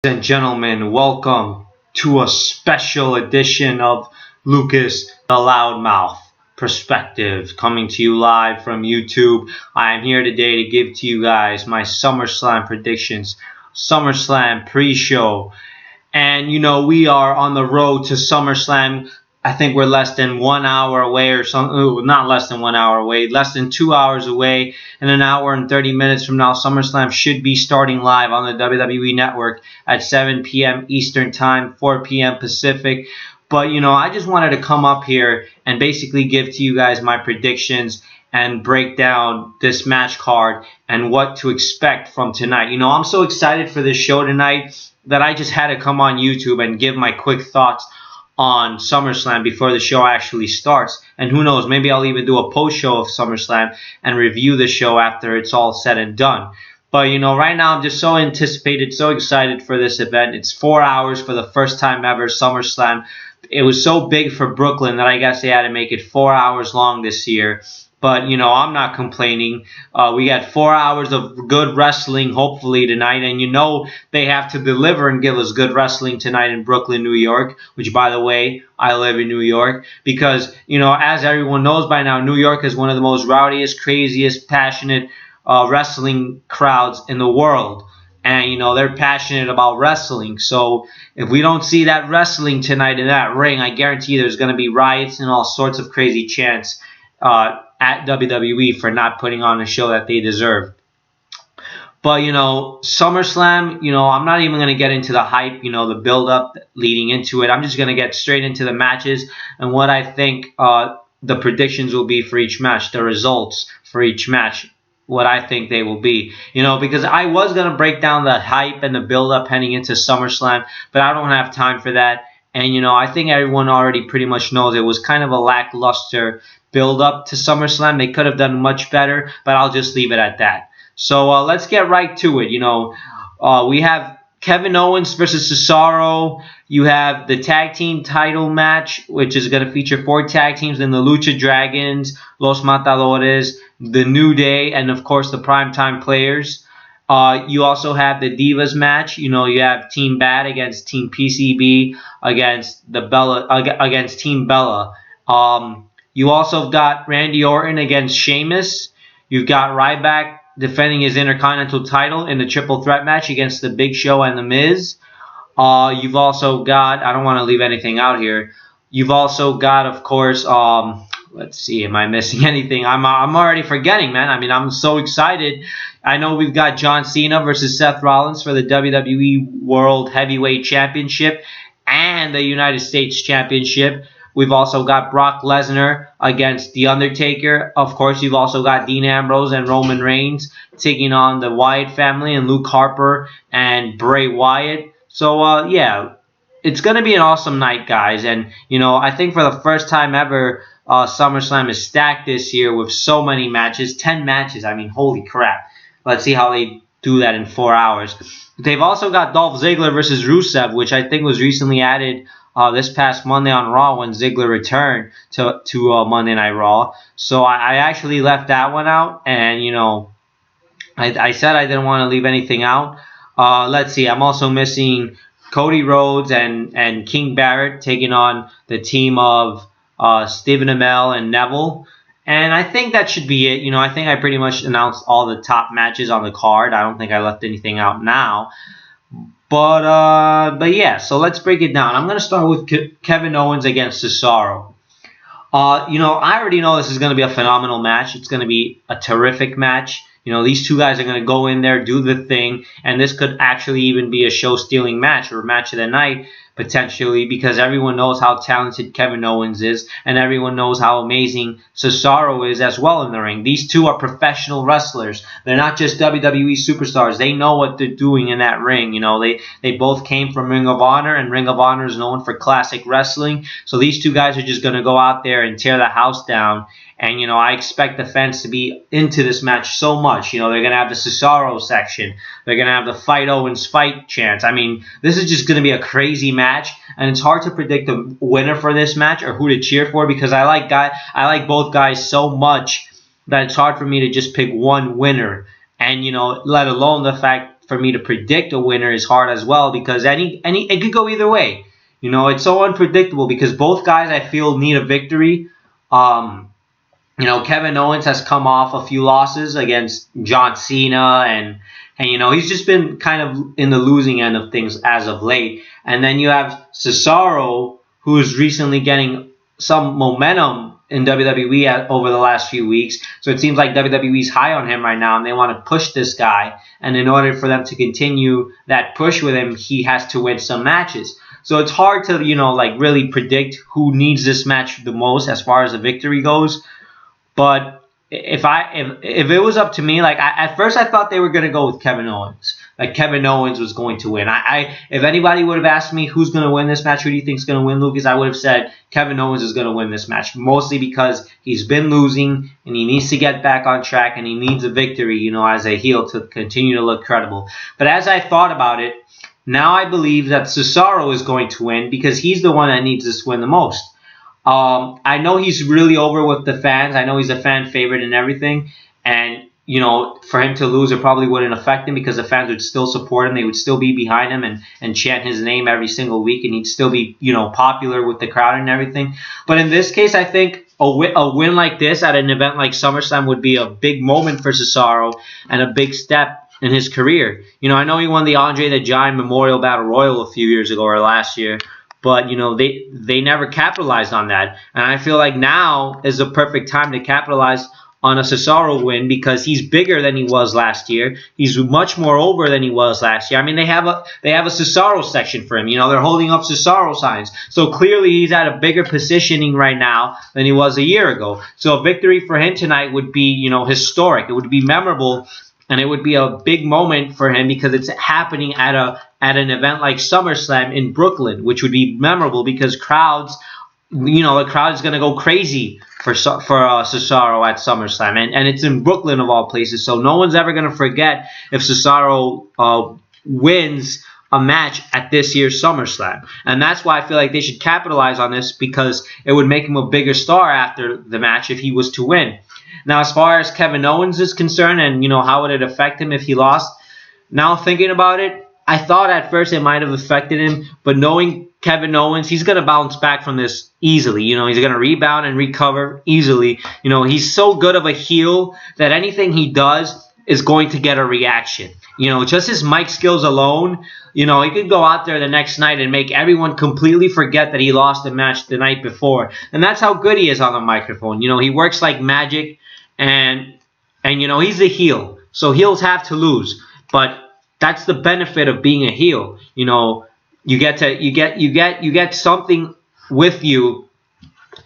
And gentlemen, welcome to a special edition of Lucas the Loudmouth Perspective, coming to you live from YouTube. I am here today to give to you guys my SummerSlam predictions, SummerSlam pre-show. And we are on the road to SummerSlam. I think we're less than 1 hour away or something. Not less than 1 hour away. Less than 2 hours away. And an hour and 30 minutes from now, SummerSlam should be starting live on the WWE Network at 7 p.m. Eastern Time, 4 p.m. Pacific. But, I just wanted to come up here and basically give to you guys my predictions and break down this match card and what to expect from tonight. I'm so excited for this show tonight that I just had to come on YouTube and give my quick thoughts on SummerSlam before the show actually starts. And who knows, maybe I'll even do a post-show of SummerSlam and review the show after it's all said and done. But, right now I'm just so anticipated, so excited for this event. It's 4 hours for the first time ever, SummerSlam. It was so big for Brooklyn that I guess they had to make it 4 hours long this year. But, I'm not complaining. We got 4 hours of good wrestling, hopefully, tonight. And they have to deliver and give us good wrestling tonight in Brooklyn, New York. Which, by the way, I live in New York. Because, as everyone knows by now, New York is one of the most rowdiest, craziest, passionate wrestling crowds in the world. And, they're passionate about wrestling. So, if we don't see that wrestling tonight in that ring, I guarantee there's going to be riots and all sorts of crazy chants at WWE for not putting on a show that they deserve. But, SummerSlam, I'm not even going to get into the hype, the build-up leading into it. I'm just going to get straight into the matches and what I think the predictions will be for each match, the results for each match, what I think they will be. Because I was going to break down the hype and the build-up heading into SummerSlam, but I don't have time for that. And, I think everyone already pretty much knows it was kind of a lackluster build up to SummerSlam. They could have done much better, but I'll just leave it at that. So let's get right to it. We have Kevin Owens versus Cesaro. You have the tag team title match, which is going to feature 4 tag teams in the Lucha Dragons, Los Matadores, the New Day, and of course the Primetime Players. You also have the Divas match. You have Team Bad against Team PCB against Team Bella. You also got Randy Orton against Sheamus. You've got Ryback defending his Intercontinental title in the triple threat match against the Big Show and the Miz. You've also got, I don't want to leave anything out here. You've also got, of course, let's see, am I missing anything? I'm already forgetting, man. I'm so excited. I know we've got John Cena versus Seth Rollins for the WWE World Heavyweight Championship and the United States Championship. We've also got Brock Lesnar against The Undertaker. Of course, you've also got Dean Ambrose and Roman Reigns taking on the Wyatt family and Luke Harper and Bray Wyatt. So, yeah, it's going to be an awesome night, guys. And, I think for the first time ever, SummerSlam is stacked this year with so many matches. 10 matches. Holy crap. Let's see how they do that in 4 hours. They've also got Dolph Ziggler versus Rusev, which I think was recently added this past Monday on Raw when Ziggler returned to Monday Night Raw. So I actually left that one out, and I said I didn't want to leave anything out. Let's see, I'm also missing Cody Rhodes and King Barrett taking on the team of Stephen Amell and Neville. And I think that should be it. I think I pretty much announced all the top matches on the card. I don't think I left anything out now. But yeah, so let's break it down. I'm going to start with Kevin Owens against Cesaro. I already know this is going to be a phenomenal match. It's going to be a terrific match. These two guys are going to go in there, do the thing, and this could actually even be a show-stealing match or match of the night, potentially, because everyone knows how talented Kevin Owens is, and everyone knows how amazing Cesaro is as well in the ring. These two are professional wrestlers. They're not just WWE superstars. They know what they're doing in that ring. They both came from Ring of Honor, and Ring of Honor is known for classic wrestling. So these two guys are just going to go out there and tear the house down. And, I expect the fans to be into this match so much. They're going to have the Cesaro section. They're going to have the Fight Owens fight chants. This is just going to be a crazy match. And it's hard to predict the winner for this match or who to cheer for because I like both guys so much that it's hard for me to just pick one winner. And, let alone the fact for me to predict a winner is hard as well, because it could go either way. It's so unpredictable because both guys I feel need a victory. Kevin Owens has come off a few losses against John Cena, and he's just been kind of in the losing end of things as of late. And then you have Cesaro, who is recently getting some momentum in WWE over the last few weeks. So it seems like WWE's high on him right now, and they want to push this guy. And in order for them to continue that push with him, he has to win some matches. So it's hard to, really predict who needs this match the most as far as the victory goes. But if it was up to me, at first I thought they were going to go with Kevin Owens. Like Kevin Owens was going to win. If anybody would have asked me who's going to win this match, who do you think is going to win, Lucas, I would have said Kevin Owens is going to win this match. Mostly because he's been losing and he needs to get back on track and he needs a victory, as a heel to continue to look credible. But as I thought about it, now I believe that Cesaro is going to win because he's the one that needs this win the most. I know he's really over with the fans. I know he's a fan favorite and everything. And, for him to lose, it probably wouldn't affect him because the fans would still support him. They would still be behind him and chant his name every single week. And he'd still be, popular with the crowd and everything. But in this case, I think a win like this at an event like SummerSlam would be a big moment for Cesaro and a big step in his career. I know he won the Andre the Giant Memorial Battle Royal a few years ago or last year. But, they never capitalized on that. And I feel like now is the perfect time to capitalize on a Cesaro win because he's bigger than he was last year. He's much more over than he was last year. I mean, they have a Cesaro section for him. They're holding up Cesaro signs. So clearly he's at a bigger positioning right now than he was a year ago. So a victory for him tonight would be, historic. It would be memorable. And it would be a big moment for him because it's happening at an event like SummerSlam in Brooklyn, which would be memorable because crowds, the crowd is going to go crazy for Cesaro at SummerSlam. And it's in Brooklyn of all places, so no one's ever going to forget if Cesaro wins a match at this year's SummerSlam. And that's why I feel like they should capitalize on this because it would make him a bigger star after the match if he was to win. Now, as far as Kevin Owens is concerned and, how would it affect him if he lost, now thinking about it, I thought at first it might have affected him, but knowing Kevin Owens, he's going to bounce back from this easily. He's going to rebound and recover easily. He's so good of a heel that anything he does is going to get a reaction. Just his mic skills alone, he could go out there the next night and make everyone completely forget that he lost the match the night before. And that's how good he is on the microphone. He works like magic. And he's a heel, so heels have to lose. But that's the benefit of being a heel. You get something with you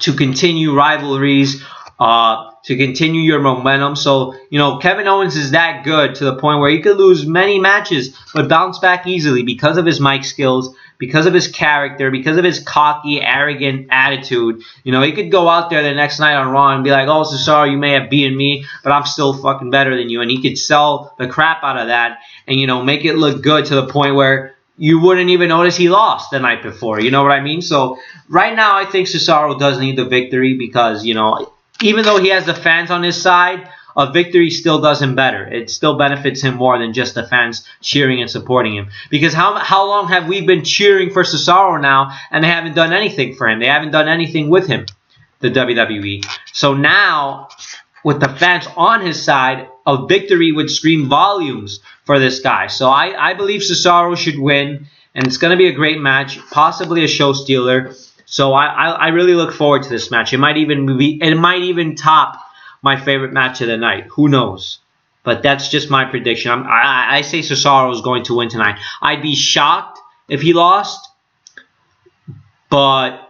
to continue rivalries, to continue your momentum. So Kevin Owens is that good to the point where he could lose many matches but bounce back easily because of his mic skills, because of his character, because of his cocky, arrogant attitude. He could go out there the next night on Raw and be like, oh, Cesaro, you may have beaten me, but I'm still fucking better than you. And he could sell the crap out of that and, make it look good to the point where you wouldn't even notice he lost the night before. You know what I mean? So right now I think Cesaro does need the victory because, even though he has the fans on his side, a victory still does him better. It still benefits him more than just the fans cheering and supporting him. Because how long have we been cheering for Cesaro now and they haven't done anything for him? They haven't done anything with him, the WWE. So now, with the fans on his side, a victory would scream volumes for this guy. So I believe Cesaro should win, and it's going to be a great match, possibly a show stealer. So I really look forward to this match. It might even top my favorite match of the night. Who knows? But that's just my prediction. I say Cesaro is going to win tonight. I'd be shocked if he lost. But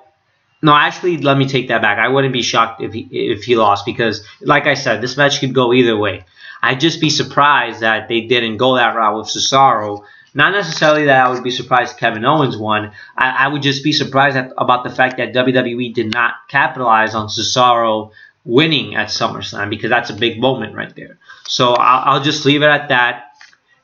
no, actually, let me take that back. I wouldn't be shocked if he lost because, like I said, this match could go either way. I'd just be surprised that they didn't go that route with Cesaro. Not necessarily that I would be surprised Kevin Owens won. I would just be surprised about the fact that WWE did not capitalize on Cesaro winning at SummerSlam because that's a big moment right there. So I'll just leave it at that.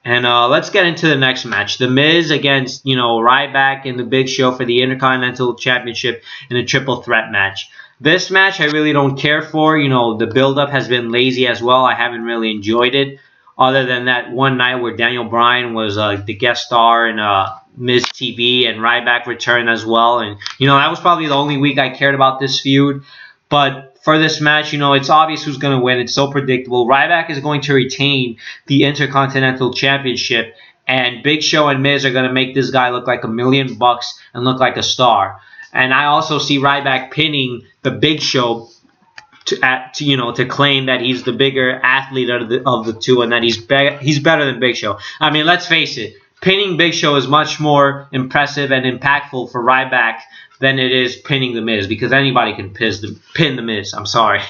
And let's get into the next match. The Miz against, Ryback and the Big Show for the Intercontinental Championship in a triple threat match. This match I really don't care for. The build-up has been lazy as well. I haven't really enjoyed it. other than that one night where Daniel Bryan was the guest star in Miz TV, and Ryback returned as well. And, that was probably the only week I cared about this feud. But for this match, it's obvious who's going to win. It's so predictable. Ryback is going to retain the Intercontinental Championship, and Big Show and Miz are going to make this guy look like $1 million and look like a star. And I also see Ryback pinning the Big Show to claim that he's the bigger athlete of the two, and that he's better than Big Show. I mean, let's face it, pinning Big Show is much more impressive and impactful for Ryback than it is pinning the Miz, because anybody can pin the Miz. I'm sorry.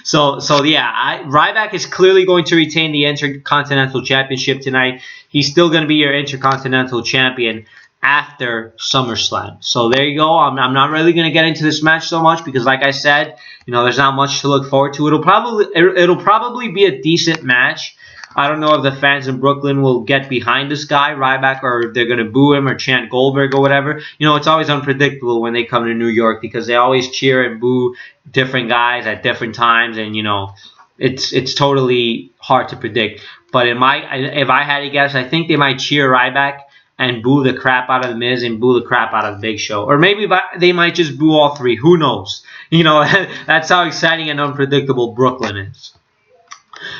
So yeah, Ryback is clearly going to retain the Intercontinental Championship tonight. He's still going to be your Intercontinental Champion after SummerSlam. So there you go. I'm not really going to get into this match so much because, like I said, there's not much to look forward to. It'll probably be a decent match. I don't know if the fans in Brooklyn will get behind this guy, Ryback, or if they're going to boo him or chant Goldberg or whatever. It's always unpredictable when they come to New York because they always cheer and boo different guys at different times, and it's totally hard to predict. But if I had to guess, I think they might cheer Ryback and boo the crap out of the Miz and boo the crap out of the Big Show. Or maybe they might just boo all three. Who knows? That's how exciting and unpredictable Brooklyn is.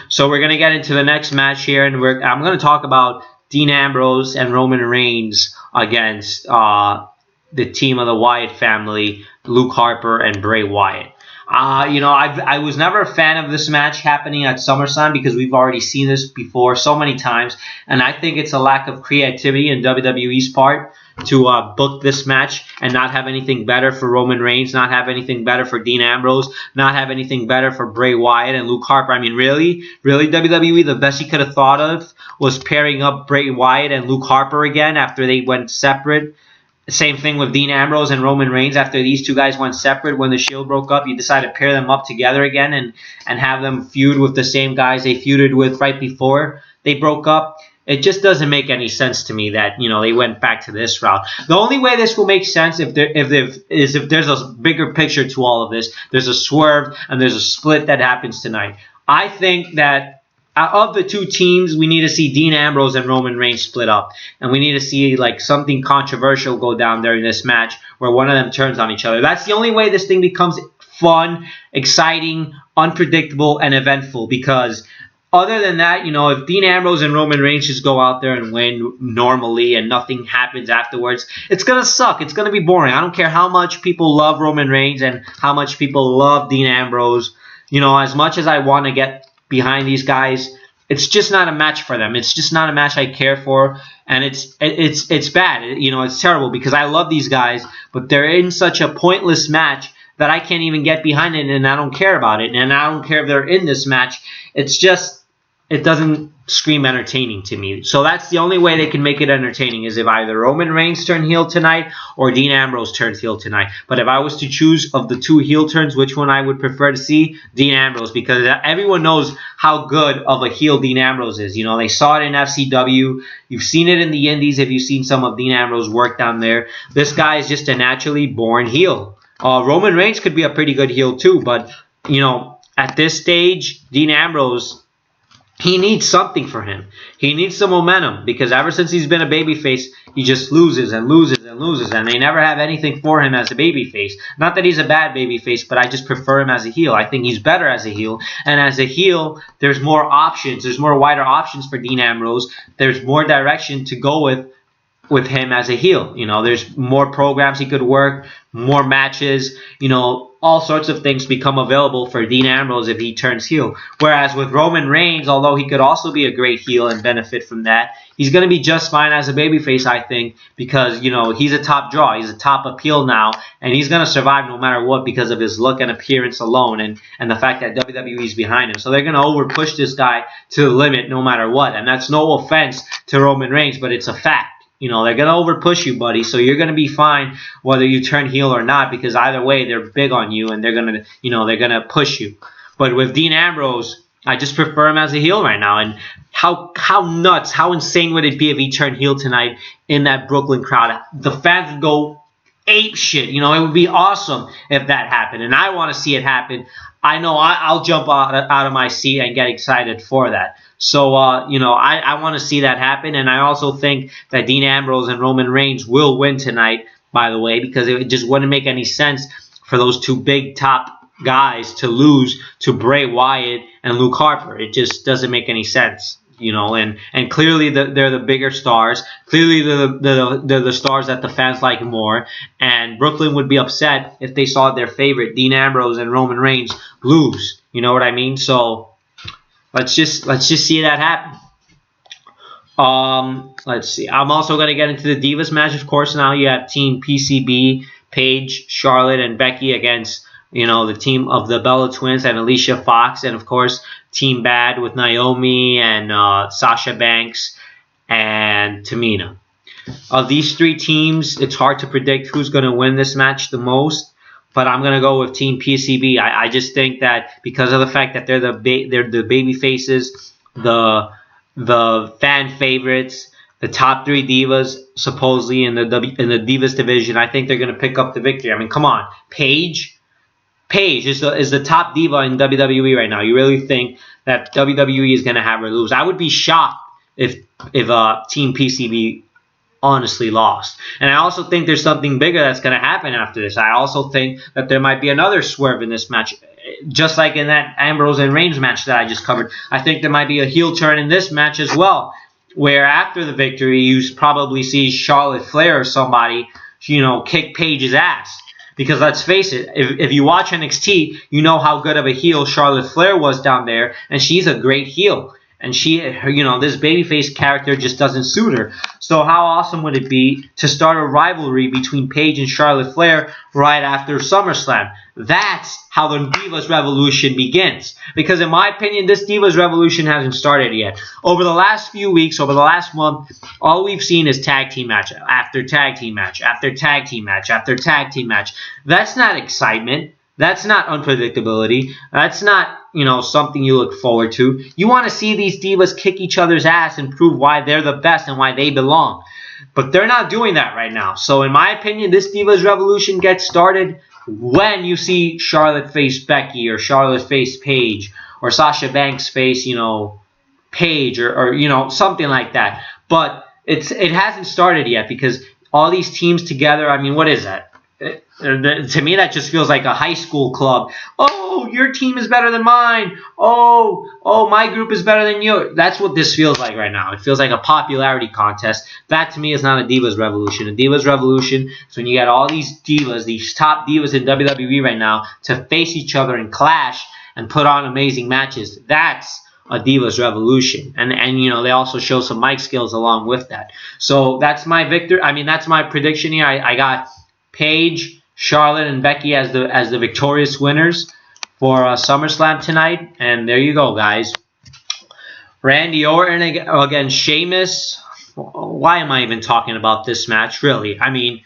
So we're going to get into the next match here, and I'm going to talk about Dean Ambrose and Roman Reigns against the team of the Wyatt family, Luke Harper and Bray Wyatt. I was never a fan of this match happening at SummerSlam because we've already seen this before so many times, and I think it's a lack of creativity in WWE's part to book this match and not have anything better for Roman Reigns, not have anything better for Dean Ambrose, not have anything better for Bray Wyatt and Luke Harper. I mean, really, WWE, the best you could have thought of was pairing up Bray Wyatt and Luke Harper again after they went separate. Same thing with Dean Ambrose and Roman Reigns. After these two guys went separate when the Shield broke up, you decided to pair them up together again and have them feud with the same guys they feuded with right before they broke up. It just doesn't make any sense to me that they went back to this route. The only way this will make sense if there's a bigger picture to all of this. There's a swerve and there's a split that happens tonight. I think that of the two teams, we need to see Dean Ambrose and Roman Reigns split up, and we need to see something controversial go down during this match where one of them turns on each other. That's the only way this thing becomes fun, exciting, unpredictable, and eventful, because other than that, if Dean Ambrose and Roman Reigns just go out there and win normally and nothing happens afterwards, it's going to suck. It's going to be boring. I don't care how much people love Roman Reigns and how much people love Dean Ambrose. As much as I want to get behind these guys, it's just not a match for them. It's just not a match I care for, and it's bad. It's terrible because I love these guys, but they're in such a pointless match that I can't even get behind it, and I don't care about it, and I don't care if they're in this match. It doesn't scream entertaining to me. So that's the only way they can make it entertaining, is if either Roman Reigns turn heel tonight or Dean Ambrose turns heel tonight. But if I was to choose of the two heel turns, which one I would prefer to see? Dean Ambrose, because everyone knows how good of a heel Dean Ambrose is. They saw it in FCW. You've seen it in the Indies if you've seen some of Dean Ambrose's work down there. This guy is just a naturally born heel. Roman Reigns could be a pretty good heel too, but, at this stage, Dean Ambrose, he needs something for him. He needs some momentum, because ever since he's been a babyface, he just loses and loses and loses, and they never have anything for him as a babyface. Not that he's a bad babyface, but I just prefer him as a heel. I think he's better as a heel, and as a heel, there's more options. There's more wider options for Dean Ambrose. There's more direction to go with him as a heel. There's more programs he could work, more matches, all sorts of things become available for Dean Ambrose if he turns heel. Whereas with Roman Reigns, although he could also be a great heel and benefit from that, he's going to be just fine as a babyface, I think, because, he's a top draw. He's a top appeal now, and he's going to survive no matter what because of his look and appearance alone and the fact that WWE's behind him. So they're going to over-push this guy to the limit no matter what. And that's no offense to Roman Reigns, but it's a fact. They're going to over-push you, buddy, so you're going to be fine whether you turn heel or not, because either way, they're big on you, and they're going to, they're going to push you. But with Dean Ambrose, I just prefer him as a heel right now. And how nuts, how insane would it be if he turned heel tonight in that Brooklyn crowd? The fans would go ape shit. It would be awesome if that happened, and I want to see it happen. I know I'll jump out of my seat and get excited for that. So, you know, I want to see that happen. And I also think that Dean Ambrose and Roman Reigns will win tonight, by the way, because it just wouldn't make any sense for those two big top guys to lose to Bray Wyatt and Luke Harper. It just doesn't make any sense. You know, and clearly they're the bigger stars. Clearly they're the stars that the fans like more. And Brooklyn would be upset if they saw their favorite Dean Ambrose and Roman Reigns lose. You know what I mean? So let's just see that happen. Let's see. I'm also gonna get into the Divas match, of course. Now you have Team PCB, Paige, Charlotte, and Becky against, you know, the team of the Bella Twins and Alicia Fox, and of course Team Bad with Naomi and Sasha Banks and Tamina. Of these three teams, it's hard to predict who's going to win this match the most, but I'm going to go with Team PCB. I just think that because of the fact that they're the baby faces, the fan favorites, the top three divas supposedly in the Divas division, I think they're going to pick up the victory. I mean, come on, Paige is the top diva in WWE right now. You really think that WWE is going to have her lose? I would be shocked if Team PCB honestly lost. And I also think there's something bigger that's going to happen after this. I also think that there might be another swerve in this match, just like in that Ambrose and Reigns match that I just covered. I think there might be a heel turn in this match as well, where after the victory, you probably see Charlotte Flair or somebody, you know, kick Paige's ass. Because let's face it, if you watch NXT, you know how good of a heel Charlotte Flair was down there, and she's a great heel. And she, you know, this babyface character just doesn't suit her. So how awesome would it be to start a rivalry between Paige and Charlotte Flair right after SummerSlam? That's how the Divas Revolution begins. Because in my opinion, this Divas Revolution hasn't started yet. Over the last few weeks, over the last month, all we've seen is tag team match after tag team match after tag team match after tag team match. That's not excitement. That's not unpredictability. That's not, you know, something you look forward to. You want to see these divas kick each other's ass and prove why they're the best and why they belong. But they're not doing that right now. So in my opinion, this Divas Revolution gets started when you see Charlotte face Becky, or Charlotte face Paige, or Sasha Banks face, you know, Paige, or you know, something like that. But it hasn't started yet, because all these teams together, I mean, what is that? To me, that just feels like a high school club. Oh, your team is better than mine. Oh, my group is better than yours. That's what this feels like right now. It feels like a popularity contest. That, to me, is not a Divas Revolution. A Divas Revolution is when you get all these divas, these top divas in WWE right now, to face each other and clash and put on amazing matches. That's a Divas Revolution. And you know, they also show some mic skills along with that. So that's my that's my prediction here. I got Paige, Charlotte, and Becky as the victorious winners for SummerSlam tonight. And there you go, guys. Randy Orton against Sheamus. Why am I even talking about this match, really? I mean,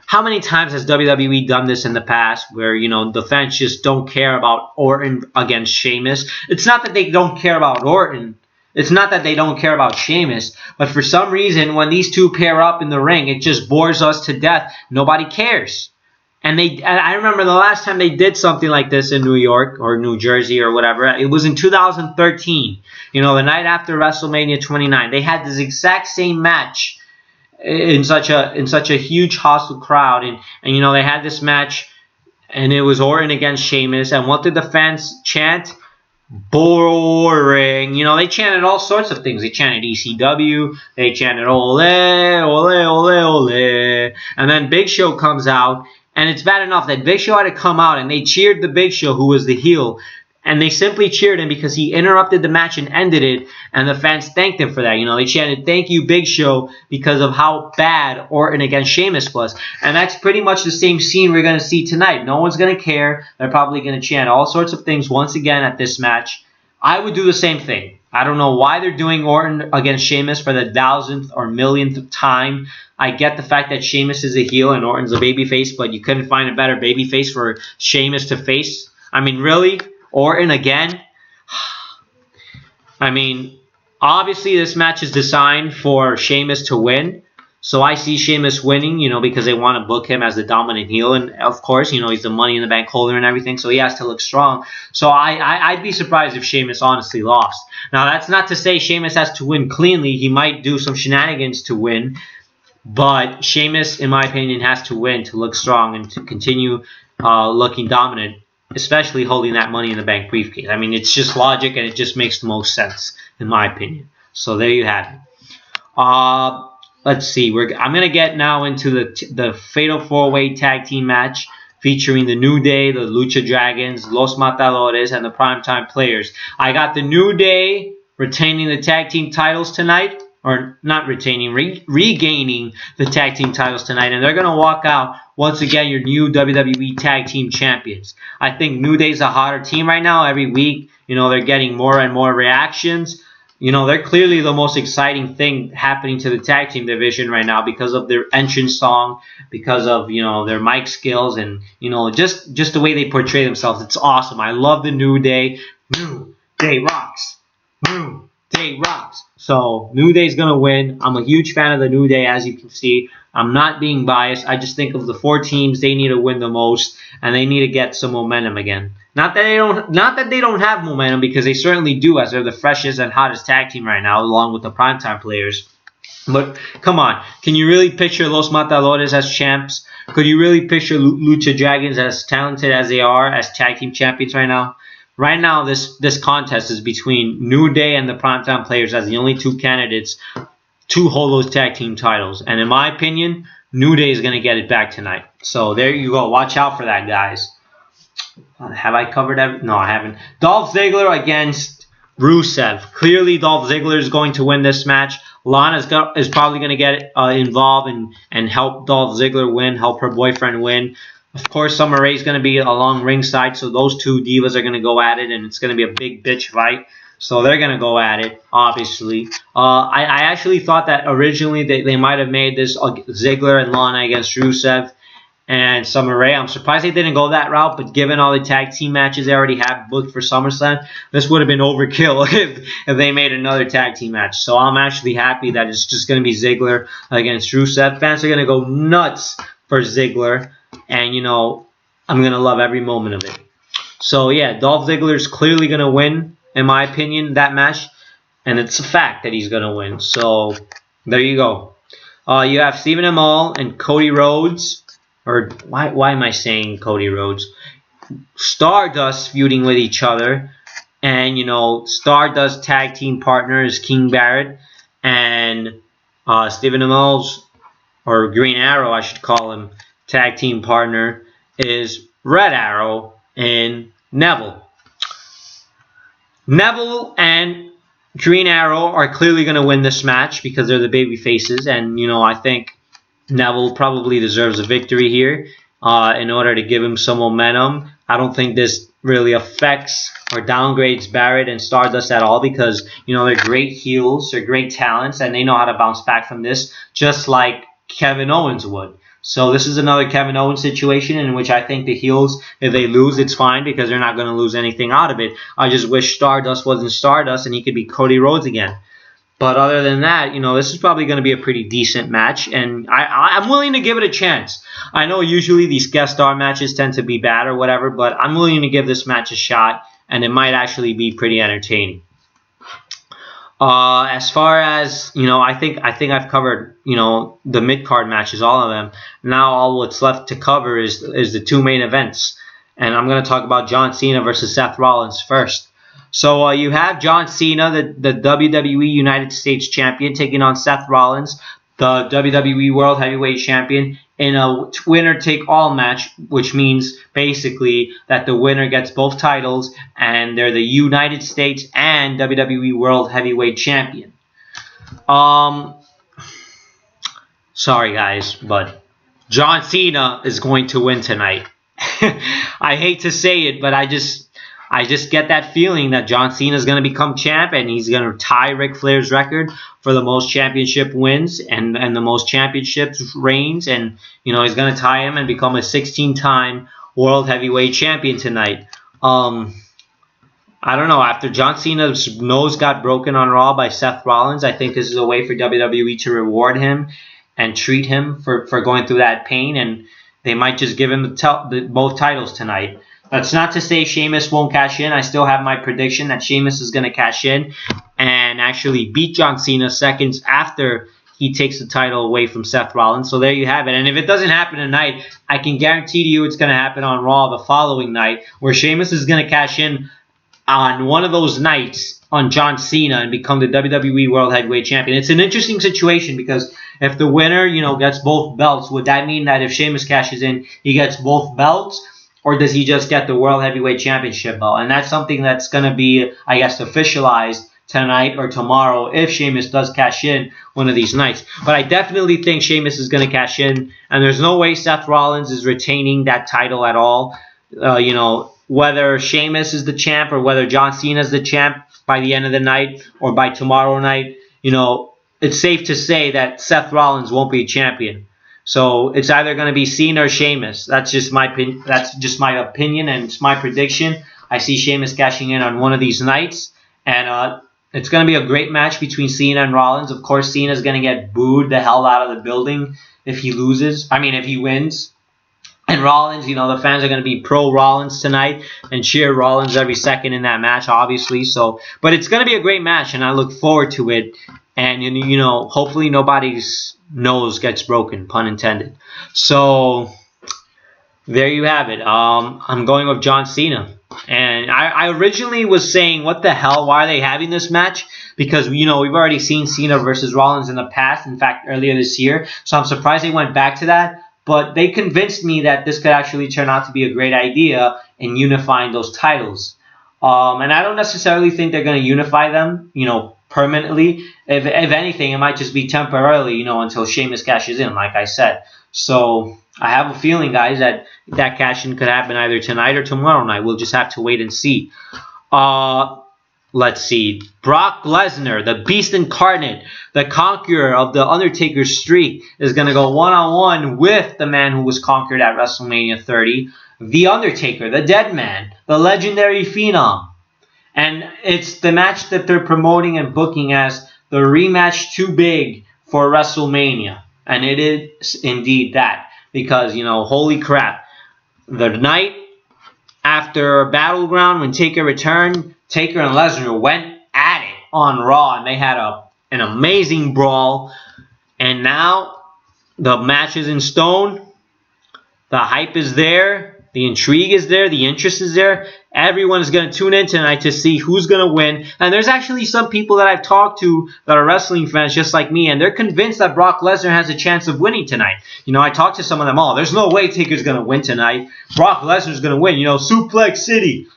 how many times has WWE done this in the past where, you know, the fans just don't care about Orton against Sheamus? It's not that they don't care about Orton. It's not that they don't care about Sheamus, but for some reason, when these two pair up in the ring, it just bores us to death. Nobody cares. And I remember the last time they did something like this in New York or New Jersey or whatever. It was in 2013, you know, the night after WrestleMania 29. They had this exact same match in such a huge hostile crowd, and you know, they had this match, and it was Orton against Sheamus. And what did the fans chant? Boring. You know, they chanted all sorts of things. They chanted ECW. They chanted ole, ole, ole, ole. And then Big Show comes out, and it's bad enough that Big Show had to come out, and they cheered the Big Show, who was the heel. And they simply cheered him because he interrupted the match and ended it, and the fans thanked him for that. You know, they chanted, "Thank you, Big Show," because of how bad Orton against Sheamus was. And that's pretty much the same scene we're going to see tonight. No one's going to care. They're probably going to chant all sorts of things once again at this match. I would do the same thing. I don't know why they're doing Orton against Sheamus for the 1,000th or millionth time. I get the fact that Sheamus is a heel and Orton's a babyface, but you couldn't find a better babyface for Sheamus to face. I mean, really? Orton again? I mean, obviously this match is designed for Sheamus to win. So I see Sheamus winning, because they want to book him as the dominant heel. And of course, he's the Money in the Bank holder and everything, so he has to look strong. So I'd be surprised if Sheamus honestly lost. Now, that's not to say Sheamus has to win cleanly. He might do some shenanigans to win. But Sheamus, in my opinion, has to win to look strong and to continue looking dominant, especially holding that Money in the Bank briefcase. I mean, it's just logic, and it just makes the most sense, in my opinion. So there you have it. Let's see. I'm going to get now into the Fatal 4-Way Tag Team match featuring the New Day, the Lucha Dragons, Los Matadores, and the Primetime Players. I got the New Day retaining the tag team titles tonight. Or not retaining, regaining the tag team titles tonight. And they're going to walk out, once again, your new WWE Tag Team Champions. I think New Day's a hotter team right now. Every week, they're getting more and more reactions. They're clearly the most exciting thing happening to the tag team division right now because of their entrance song, because of, their mic skills, and, just the way they portray themselves. It's awesome. I love the New Day. New Day rocks. New Day rocks. So New Day's going to win. I'm a huge fan of the New Day, as you can see. I'm not being biased. I just think of the 4 teams, they need to win the most, and they need to get some momentum again. Not that they don't have momentum, because they certainly do, as they're the freshest and hottest tag team right now, along with the Primetime Players. But come on, can you really picture Los Matadores as champs? Could you really picture Lucha Dragons as talented as they are as tag team champions right now? Right now, this contest is between New Day and the Primetime Players as the only 2 candidates to hold those tag team titles. And in my opinion, New Day is going to get it back tonight. So there you go. Watch out for that, guys. Have I covered that? No, I haven't. Dolph Ziggler against Rusev. Clearly, Dolph Ziggler is going to win this match. Lana is probably going to get involved and help Dolph Ziggler win, help her boyfriend win. Of course, Summer Rae is going to be along ringside, so those 2 divas are going to go at it, and it's going to be a big bitch fight. So they're going to go at it, obviously. I actually thought that originally they might have made this Ziggler and Lana against Rusev and Summer Rae. I'm surprised they didn't go that route, but given all the tag team matches they already have booked for SummerSlam, this would have been overkill if they made another tag team match. So I'm actually happy that it's just going to be Ziggler against Rusev. Fans are going to go nuts for Ziggler. And, I'm going to love every moment of it. So, yeah, Dolph Ziggler is clearly going to win, in my opinion, that match. And it's a fact that he's going to win. So, there you go. You have Stephen Amell and Cody Rhodes. Or, why am I saying Cody Rhodes? Stardust feuding with each other. And, Stardust tag team partner is King Barrett. And Stephen Amell's, or Green Arrow, I should call him, tag team partner is Red Arrow and Neville. Neville and Green Arrow are clearly going to win this match because they're the baby faces, and I think Neville probably deserves a victory here in order to give him some momentum. I don't think this really affects or downgrades Barrett and Stardust at all because they're great heels, they're great talents, and they know how to bounce back from this, just like Kevin Owens would. So this is another Kevin Owens situation in which I think the heels, if they lose, it's fine because they're not going to lose anything out of it. I just wish Stardust wasn't Stardust and he could be Cody Rhodes again. But other than that, this is probably going to be a pretty decent match, and I'm willing to give it a chance. I know usually these guest star matches tend to be bad or whatever, but I'm willing to give this match a shot, and it might actually be pretty entertaining. As far as, I think I've covered, the mid-card matches, all of them. Now all what's left to cover is the 2 main events. And I'm going to talk about John Cena versus Seth Rollins first. So you have John Cena, the WWE United States Champion, taking on Seth Rollins, the WWE World Heavyweight Champion, in a winner-take-all match, which means basically that the winner gets both titles, and they're the United States and WWE World Heavyweight Champion. Sorry, guys, but John Cena is going to win tonight. I hate to say it, but I just get that feeling that John Cena is going to become champ, and he's going to tie Ric Flair's record for the most championship wins and the most championships reigns, and he's going to tie him and become a 16-time World Heavyweight Champion tonight. I don't know. After John Cena's nose got broken on Raw by Seth Rollins, I think this is a way for WWE to reward him and treat him for going through that pain, and they might just give him both titles tonight. That's not to say Sheamus won't cash in. I still have my prediction that Sheamus is going to cash in and actually beat John Cena seconds after he takes the title away from Seth Rollins. So there you have it. And if it doesn't happen tonight, I can guarantee to you it's going to happen on Raw the following night, where Sheamus is going to cash in on one of those nights on John Cena and become the WWE World Heavyweight Champion. It's an interesting situation because if the winner, gets both belts, would that mean that if Sheamus cashes in, he gets both belts? Or does he just get the World Heavyweight Championship belt? And that's something that's going to be, I guess, officialized tonight or tomorrow if Sheamus does cash in one of these nights. But I definitely think Sheamus is going to cash in. And there's no way Seth Rollins is retaining that title at all. Whether Sheamus is the champ or whether John Cena is the champ by the end of the night or by tomorrow night, it's safe to say that Seth Rollins won't be champion. So it's either going to be Cena or Sheamus. That's just my opinion, and it's my prediction. I see Sheamus cashing in on one of these nights, and it's going to be a great match between Cena and Rollins. Of course, Cena's going to get booed the hell out of the building if he wins. And Rollins, the fans are going to be pro Rollins tonight and cheer Rollins every second in that match, obviously. But it's going to be a great match, and I look forward to it. And, hopefully nobody's nose gets broken, pun intended. So, there you have it. I'm going with John Cena. And I originally was saying, what the hell, why are they having this match? Because, we've already seen Cena versus Rollins in the past, in fact, earlier this year. So, I'm surprised they went back to that. But they convinced me that this could actually turn out to be a great idea in unifying those titles. And I don't necessarily think they're going to unify them, permanently. If anything, it might just be temporarily, until Sheamus cashes in, like I said. So I have a feeling, guys, that cash-in could happen either tonight or tomorrow night. We'll just have to wait and see. Let's see. Brock Lesnar, the Beast Incarnate, the conqueror of the Undertaker's streak, is going to go one-on-one with the man who was conquered at WrestleMania 30, The Undertaker, the Dead Man, the legendary Phenom. And it's the match that they're promoting and booking as the rematch too big for WrestleMania. And it is indeed that. Because, holy crap. The night after Battleground, when Taker returned, Taker and Lesnar went at it on Raw. And they had an amazing brawl. And now the match is in stone. The hype is there. The intrigue is there. The interest is there. Everyone is going to tune in tonight to see who's going to win. And there's actually some people that I've talked to that are wrestling fans just like me, and they're convinced that Brock Lesnar has a chance of winning tonight. I talked to some of them all. There's no way Taker's going to win tonight. Brock Lesnar's going to win. Suplex City.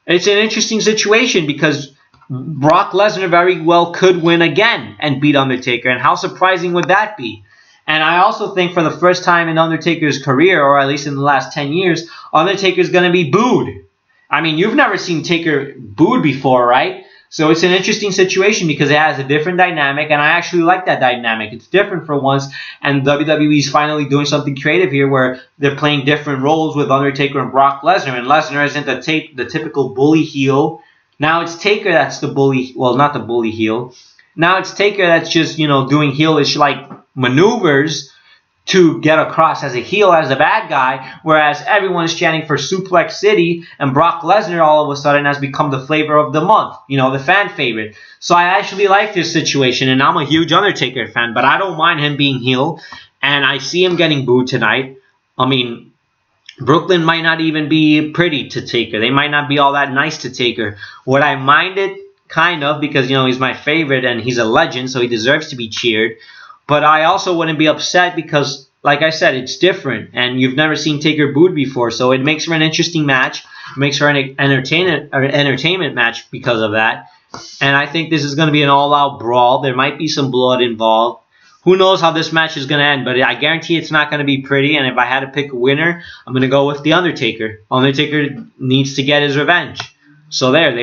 It's an interesting situation because Brock Lesnar very well could win again and beat Undertaker. And how surprising would that be? And I also think for the first time in Undertaker's career, or at least in the last 10 years, Undertaker's going to be booed. I mean, you've never seen Taker booed before, right? So it's an interesting situation because it has a different dynamic, and I actually like that dynamic. It's different for once, and WWE's finally doing something creative here where they're playing different roles with Undertaker and Brock Lesnar, and Lesnar isn't the typical bully heel. Now it's Taker that's the bully, well, not the bully heel. Now it's Taker that's just, doing heelish like maneuvers to get across as a heel, as a bad guy, whereas everyone is chanting for Suplex City, and Brock Lesnar all of a sudden has become the flavor of the month, the fan favorite. So I actually like this situation, and I'm a huge Undertaker fan, but I don't mind him being heel, and I see him getting booed tonight. I mean, Brooklyn might not even be pretty to Taker. They might not be all that nice to Taker. Would I mind it? Kind of, because, he's my favorite, and he's a legend, so he deserves to be cheered. But I also wouldn't be upset because, like I said, it's different. And you've never seen Taker booed before. So it makes for an interesting match. It makes for an entertainment match because of that. And I think this is going to be an all-out brawl. There might be some blood involved. Who knows how this match is going to end. But I guarantee it's not going to be pretty. And if I had to pick a winner, I'm going to go with The Undertaker. Undertaker needs to get his revenge. So there,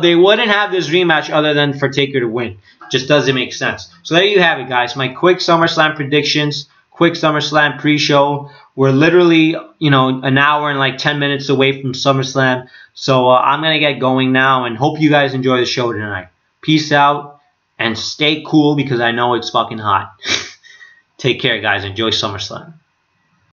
they wouldn't have this rematch other than for Taker to win. Just doesn't make sense. So there you have it, guys. My quick SummerSlam predictions, quick SummerSlam pre-show. We're literally, an hour and like 10 minutes away from SummerSlam. So I'm going to get going now and hope you guys enjoy the show tonight. Peace out and stay cool because I know it's fucking hot. Take care, guys. Enjoy SummerSlam.